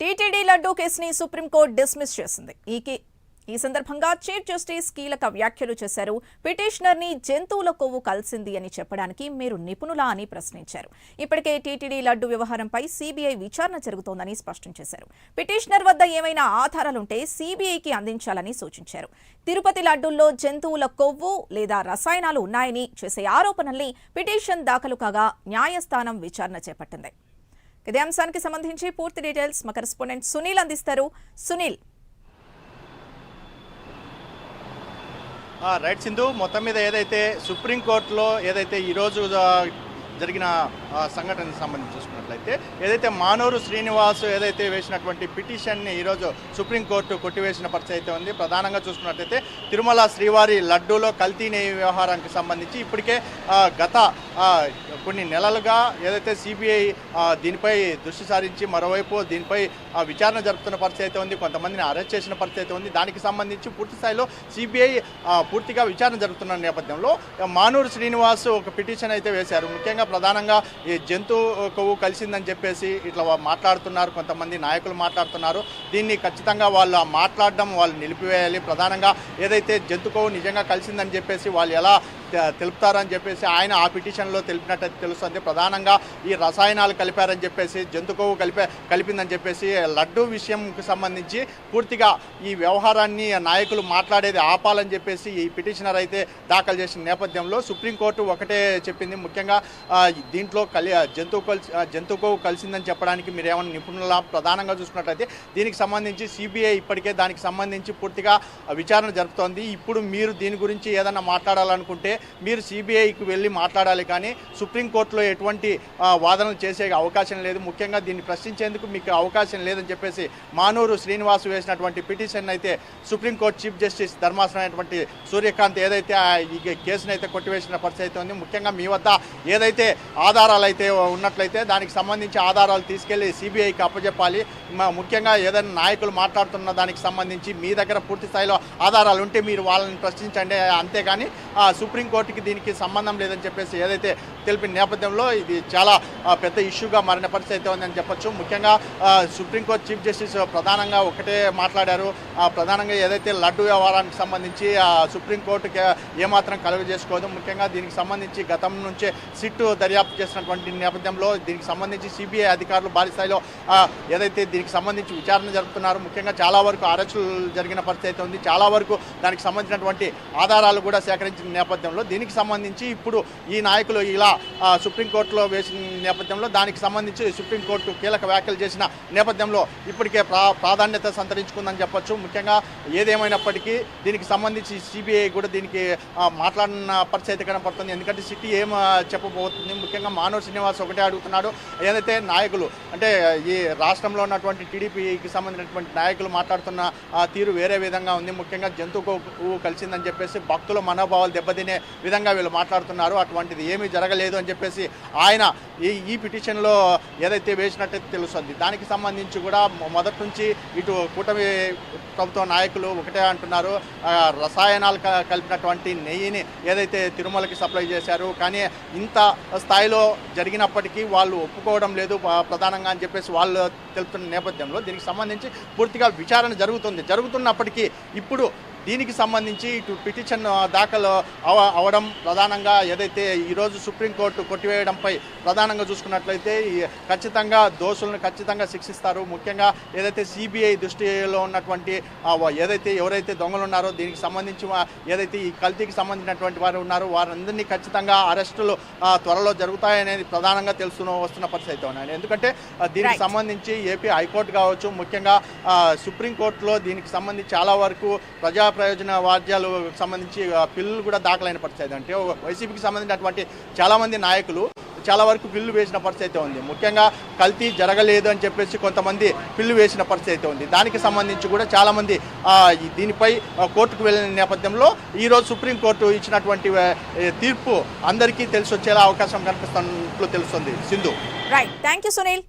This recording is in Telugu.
టీటీడీ లడ్డూ కేసుని సుప్రీంకోర్టు డిస్మిస్ చేసింది. ఈ సందర్భంగా చీఫ్ జస్టిస్ కీలక వ్యాఖ్యలు చేశారు. పిటిషనర్ ని జంతువుల కొవ్వు కలిసింది అని చెప్పడానికి మీరు నిపుణులా అని ప్రశ్నించారు. ఇప్పటికే టీటీడీ లడ్డు వ్యవహారంపై సీబీఐ విచారణ జరుగుతోందని స్పష్టం చేశారు. పిటిషనర్ వద్ద ఏమైనా ఆధారాలుంటే సీబీఐకి అందించాలని సూచించారు. తిరుపతి లడ్డూల్లో జంతువుల కొవ్వు లేదా రసాయనాలు ఉన్నాయని చేసే ఆరోపణల్ని పిటిషన్ దాఖలు కాగా న్యాయస్థానం విచారణ చేపట్టింది. ఇదే అంశానికి సంబంధించి పూర్తి డీటెయిల్స్ మా కరెస్పాండెంట్ సునీల్ అందిస్తారు. సునీల్. రైట్ సింధు, మొత్తం మీద ఏదైతే సుప్రీంకోర్టులో ఏదైతే ఈరోజు జరిగిన సంఘటనకు సంబంధించి చూసుకున్నట్లయితే ఏదైతే మానూరు శ్రీనివాస్ ఏదైతే వేసినటువంటి పిటిషన్ని ఈరోజు సుప్రీంకోర్టు కొట్టివేసిన పరిస్థితి అయితే ఉంది. ప్రధానంగా చూసుకున్నట్లయితే తిరుమల శ్రీవారి లడ్డూలో కల్తీ నెయ్యి వ్యవహారానికి సంబంధించి ఇప్పటికే గత కొన్ని నెలలుగా ఏదైతే సిబిఐ దీనిపై దృష్టి సారించి మరోవైపు దీనిపై విచారణ జరుపుతున్న పరిస్థితి అయితే ఉంది. కొంతమందిని అరెస్ట్ చేసిన పరిస్థితి అయితే ఉంది. దానికి సంబంధించి పూర్తి స్థాయిలో సిబిఐ పూర్తిగా విచారణ జరుపుతున్న నేపథ్యంలో మానూరు శ్రీనివాస్ ఒక పిటిషన్ అయితే వేశారు. ముఖ్యంగా ప్రధానంగా ఈ జంతు కొవ్వు కలిసిందని చెప్పేసి ఇట్లా మాట్లాడుతున్నారు, కొంతమంది నాయకులు మాట్లాడుతున్నారు. దీన్ని ఖచ్చితంగా వాళ్ళు మాట్లాడడం వాళ్ళు నిలిపివేయాలి. ప్రధానంగా ఏదైతే జంతు కొవ్వు నిజంగా కలిసిందని చెప్పేసి వాళ్ళు ఎలా తెలుపుతారని చెప్పేసి ఆయన ఆ పిటిషన్లో తెలిపినట్టు తెలుస్తుంది. ప్రధానంగా ఈ రసాయనాలు కలిపారని చెప్పేసి జంతు కొవ్వు కలిపిందని చెప్పేసి లడ్డు విషయంకి సంబంధించి పూర్తిగా ఈ వ్యవహారాన్ని నాయకులు మాట్లాడేది ఆపాలని చెప్పేసి ఈ పిటిషనర్ అయితే దాఖలు చేసిన నేపథ్యంలో సుప్రీంకోర్టు ఒకటే చెప్పింది. ముఖ్యంగా దీంట్లో జంతు కొవ్వు కలిసిందని చెప్పడానికి మీరు ఏమైనా నిపుణుల ప్రధానంగా చూసుకున్నట్లయితే దీనికి సంబంధించి సిబిఐ ఇప్పటికే దానికి సంబంధించి పూర్తిగా విచారణ జరుపుతోంది. ఇప్పుడు మీరు దీని గురించి ఏదైనా మాట్లాడాలనుకుంటే మీరు సిబిఐకి వెళ్ళి మాట్లాడాలి, కానీ సుప్రీంకోర్టులో ఎటువంటి వాదనలు చేసే అవకాశం లేదు. ముఖ్యంగా దీన్ని ప్రశ్నించేందుకు మీకు అవకాశం లేదని చెప్పేసి మానూరు శ్రీనివాస్ వేసినటువంటి పిటిషన్ అయితే సుప్రీంకోర్టు చీఫ్ జస్టిస్ ధర్మాసనం అయినటువంటి సూర్యకాంత్ ఏదైతే ఈ కేసును అయితే కొట్టివేసిన పరిస్థితి అయితే ఉంది. ముఖ్యంగా మీ వద్ద ఏదైతే ఆధారాలు అయితే ఉన్నట్లయితే దానికి సంబంధించి ఆధారాలు తీసుకెళ్లి సిబిఐకి అప్పచెప్పాలి. ముఖ్యంగా ఏదైనా నాయకులు మాట్లాడుతున్న దానికి సంబంధించి మీ దగ్గర పూర్తి స్థాయిలో ఆధారాలు ఉంటే మీరు వాళ్ళని ప్రశ్నించండి, అంతేగాని సుప్రీంకోర్టుకి దీనికి సంబంధం లేదని చెప్పేసి ఏదైతే తెలిపిన నేపథ్యంలో ఇది చాలా పెద్ద ఇష్యూగా మారిన పరిస్థితి అయితే ఉందని చెప్పొచ్చు. ముఖ్యంగా సుప్రీంకోర్టు చీఫ్ జస్టిస్ ప్రధానంగా ఒకటే మాట్లాడారు. ప్రధానంగా ఏదైతే లడ్డు వ్యవహారానికి సంబంధించి సుప్రీంకోర్టుకి ఏమాత్రం కలుగజేసుకోదు. ముఖ్యంగా దీనికి సంబంధించి గతం నుంచే సిట్టు దర్యాప్తు చేసినటువంటి నేపథ్యంలో దీనికి సంబంధించి సిబిఐ అధికారులు భారీ స్థాయిలో ఏదైతే దీనికి సంబంధించి విచారణ జరుపుతున్నారు. ముఖ్యంగా చాలా వరకు అరెస్టులు జరిగిన పరిస్థితి అయితే ఉంది. చాలా వరకు దానికి సంబంధించినటువంటి ఆధారాలు కూడా సేకరించిన నేపథ్యంలో దీనికి సంబంధించి ఇప్పుడు ఈ నాయకులు ఇలా సుప్రీంకోర్టులో వేసిన నేపథ్యంలో దానికి సంబంధించి సుప్రీంకోర్టు కీలక వ్యాఖ్యలు చేసిన నేపథ్యంలో ఇప్పటికే ప్రాధాన్యత సంతరించుకుందని చెప్పొచ్చు. ముఖ్యంగా ఏదేమైనప్పటికీ దీనికి సంబంధించి సిబిఐ కూడా దీనికి మాట్లాడిన పరిస్థితి కనపడుతుంది. ఎందుకంటే సిటీ ఏం చెప్పబోతుంది. ముఖ్యంగా మానవ శ్రీనివాస్ ఒకటే అడుగుతున్నాడు, ఏదైతే నాయకులు అంటే ఈ రాష్ట్రంలో ఉన్నటువంటి టీడీపీకి సంబంధించినటువంటి నాయకులు మాట్లాడుతున్న తీరు వేరే విధంగా ఉంది. ముఖ్యంగా జంతు కొవ్వు కలిసిందని చెప్పేసి భక్తుల మనోభావాలు దెబ్బతినే విధంగా వీళ్ళు మాట్లాడుతున్నారు. అటువంటిది ఏమీ జరగలేదు అని చెప్పేసి ఆయన ఈ పిటిషన్లో ఏదైతే వేసినట్టయితే తెలుస్తుంది. దానికి సంబంధించి కూడా మొదటి నుంచి ఇటు కూటమి ప్రభుత్వ నాయకులు ఒకటే అంటున్నారు, రసాయనాలు కలిపినటువంటి నెయ్యిని ఏదైతే తిరుమలకి సప్లై చేశారు, కానీ ఇంత స్థాయిలో జరిగినప్పటికీ వాళ్ళు ఒప్పుకోవడం లేదు ప్రధానంగా అని చెప్పేసి వాళ్ళు తెలుపుతున్న నేపథ్యంలో దీనికి సంబంధించి పూర్తిగా విచారణ జరుగుతున్నప్పటికీ ఇప్పుడు దీనికి సంబంధించి ఇటు పిటిషన్ దాఖలు అవడం ప్రధానంగా ఏదైతే ఈరోజు సుప్రీంకోర్టు కొట్టివేయడంపై ప్రధానంగా చూసుకున్నట్లయితే ఖచ్చితంగా దోషులను ఖచ్చితంగా శిక్షిస్తారు. ముఖ్యంగా ఏదైతే సిబిఐ దృష్టిలో ఉన్నటువంటి ఎవరైతే దొంగలు ఉన్నారో దీనికి సంబంధించి ఏదైతే ఈ కల్తీకి సంబంధించినటువంటి వారు ఉన్నారో వారందరినీ ఖచ్చితంగా అరెస్టులు త్వరలో జరుగుతాయనేది ప్రధానంగా వస్తున్న పరిస్థితి ఉన్నాయి. ఎందుకంటే దీనికి సంబంధించి ఏపీ హైకోర్టు కావచ్చు, ముఖ్యంగా సుప్రీంకోర్టులో దీనికి సంబంధించి చాలా వరకు ప్రజా ప్రయోజన వాద్యాలు సంబంధించి బిల్లులు కూడా దాఖలైన పరిస్థితి. అంటే వైసీపీకి సంబంధించినటువంటి చాలామంది నాయకులు చాలా వరకు బిల్లు వేసిన పరిస్థితి ఉంది. ముఖ్యంగా కల్తీ జరగలేదు అని చెప్పేసి కొంతమంది బిల్లు వేసిన పరిస్థితి ఉంది. దానికి సంబంధించి కూడా చాలామంది దీనిపై కోర్టుకు వెళ్ళిన నేపథ్యంలో ఈరోజు సుప్రీంకోర్టు ఇచ్చినటువంటి తీర్పు అందరికీ తెలిసి వచ్చేలా అవకాశం కనిపిస్తున్నట్లు తెలుస్తుంది. Sindhu. Right, thank you Sunil.